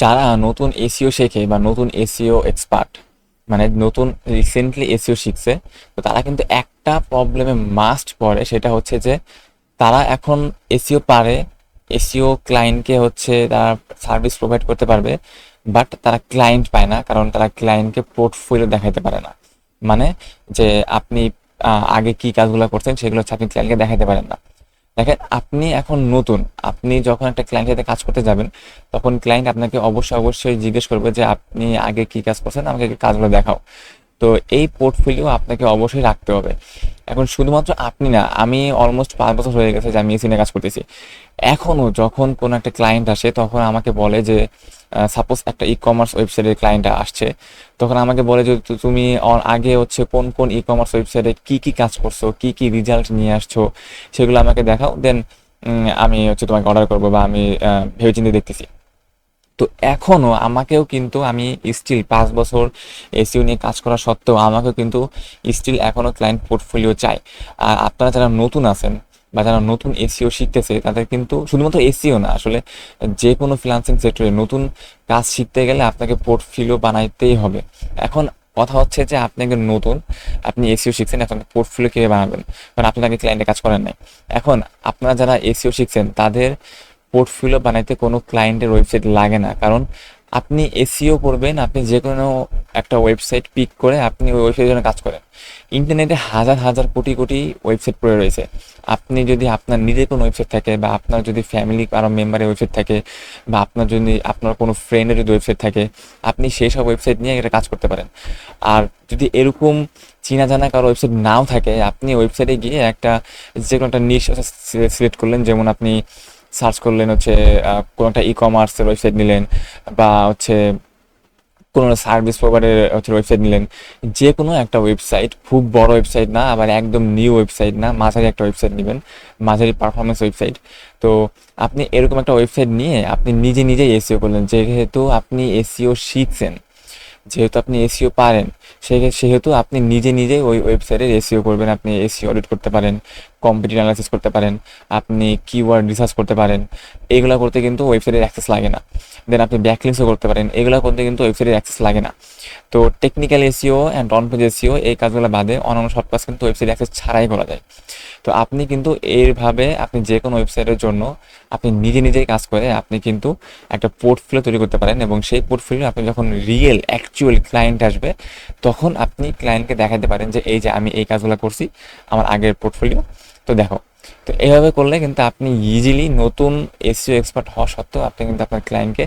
যারা নতুন এসইও শেখে বা নতুন এসইও এক্সপার্ট, মানে নতুন রিসেন্টলি এসইও শিখছে, তো তারা কিন্তু একটা প্রবলেমে মাস্ট পড়ে, সেটা হচ্ছে যে তারা এখন এসইও পারে, এসইও ক্লায়েন্টকে হচ্ছে তারা সার্ভিস প্রোভাইড করতে পারবে, বাট তারা ক্লায়েন্ট পায় না, কারণ তারা ক্লায়েন্টকে পোর্টফোলিও দেখাতে পারে না। মানে যে আপনি আগে কি কাজগুলো করছেন সেগুলো হচ্ছে আপনি ক্লায়েন্টকে দেখাতে পারেন না। দেখেন, আপনি এখন নতুন, আপনি যখন একটা ক্লায়েন্টের সাথে কাজ করতে যাবেন, তখন ক্লায়েন্ট আপনাকে অবশ্যই অবশ্যই জিজ্ঞেস করবে যে আপনি আগে কি কাজ করছেন, আমাকে কাজগুলো দেখাও। তো এই পোর্টফোলিও আপনাকে অবশ্যই রাখতে হবে। এখন শুধুমাত্র আপনি না, আমি অলমোস্ট 5 বছর হয়ে গেছে যে আমি এসি নিয়ে কাজ করতেছি। এখনও যখন কোনো একটা ক্লায়েন্ট আসে, তখন আমাকে বলে যে সাপোজ একটা ই কমার্স ওয়েবসাইটের ক্লায়েন্ট আসছে, তখন আমাকে বলে যে তুমি আগে হচ্ছে কোন কোন ই কমার্স ওয়েবসাইটে কি কি কাজ করছো, কি কি রেজাল্ট নিয়ে আসছো, সেগুলো আমাকে দেখাও, দেন আমি হচ্ছে তোমাকে অর্ডার করবো, বা আমি ভেবেচিন্তে দেখতেছি। তো এখনো আমাকেও কিন্তু, আমি স্টিল 5 বছর এসইও নিয়ে কাজ করা সত্ত্বেও আমাকেও কিন্তু স্টিল এখনো ক্লায়েন্ট পোর্টফোলিও চাই। আর আপনারা যারা নতুন আছেন বা যারা নতুন এসইও শিখতেছে, তাদের কিন্তু শুধুমাত্র এসইও না, আসলে যে কোনো ফ্রিল্যান্সিং সেক্টরে নতুন কাজ শিখতে গেলে আপনাকে পোর্টফোলিও বানাইতেই হবে। এখন কথা হচ্ছে যে আপনি একজন নতুন, আপনি এসইও শিখছেন, এখন পোর্টফোলিও কীভাবে বানাবেন, কারণ আপনি আগে ক্লায়েন্টে কাজ করেন নাই। এখন আপনারা যারা এসইও শিখছেন, তাদের পোর্টফোলিও বানাইতে কোনো ক্লায়েন্টের ওয়েবসাইট লাগে না, কারণ আপনি এসইও করবেন, আপনি যে কোনো একটা ওয়েবসাইট পিক করে আপনি ওই ওয়েবসাইটের জন্য কাজ করেন। ইন্টারনেটে হাজার হাজার কোটি কোটি ওয়েবসাইট পড়ে রয়েছে। আপনি যদি আপনার নিজের কোনো ওয়েবসাইট থাকে, বা আপনার যদি ফ্যামিলি কারো মেম্বারের ওয়েবসাইট থাকে, বা আপনার যদি আপনার কোনো ফ্রেন্ডের যদি ওয়েবসাইট থাকে, আপনি সেই সব ওয়েবসাইট নিয়ে এটা কাজ করতে পারেন। আর যদি এরকম চেনা জানা কারো ওয়েবসাইট নাও থাকে, আপনি ওয়েবসাইটে গিয়ে একটা যে কোনো একটা নিশ সিলেক্ট করলেন, যেমন আপনি সার্চ করলেন হচ্ছে কোনো একটা ই কমার্সের ওয়েবসাইট নিলেন, বা হচ্ছে কোনো সার্ভিস প্রোভাইডারের হচ্ছে ওয়েবসাইট নিলেন। যে কোনো একটা ওয়েবসাইট, খুব বড় ওয়েবসাইট না, আবার একদম নিউ ওয়েবসাইট না, মাঝারি একটা ওয়েবসাইট নেবেন, মাঝারি পারফরমেন্স ওয়েবসাইট। তো আপনি এরকম একটা ওয়েবসাইট নিয়ে আপনি নিজে নিজেই এসইও করলেন, যেহেতু আপনি এসইও শিখছেন, যেহেতু আপনি এসইও পারেন, সেহেতু আপনি নিজে নিজেই ওই ওয়েবসাইটের এসইও করবেন। আপনি এসইও অডিট করতে পারেন, কম্পিটিটিভ অ্যানালাইসিস করতে পারেন, আপনি কিওয়ার্ড রিসার্চ করতে পারেন। এগুলো করতে কিন্তু ওয়েবসাইটের অ্যাক্সেস লাগে না। দেন আপনি ব্যাকলিংসও করতে পারেন, এগুলো করতে কিন্তু ওয়েবসাইটের অ্যাক্সেস লাগে না। তো technical SEO and on page SEO, এই কাজগুলো বাদে অন্যান্য সব কাজ কিন্তু ওয়েবসাইট অ্যাক্সেস ছাড়াই করা যায়। তো আপনি কিন্তু এইভাবে আপনি যে কোনো ওয়েবসাইটের জন্য আপনি নিজে নিজেই কাজ করে আপনি কিন্তু একটা পোর্টফোলিও তৈরি করতে পারেন, এবং সেই পোর্টফোলিও আপনি যখন রিয়েল অ্যাকচুয়াল ক্লায়েন্ট আসবে, তখন আপনি ক্লায়েন্টকে দেখাতে পারেন যে এই যে আমি এই কাজগুলো করছি, আমার আগের পোর্টফোলিও, তো দেখো। তো এইভাবে করলে কিন্তু আপনি ইজিলি নতুন এসইও এক্সপার্ট হওয়া সত্ত্বেও আপনি কিন্তু আপনার ক্লায়েন্টকে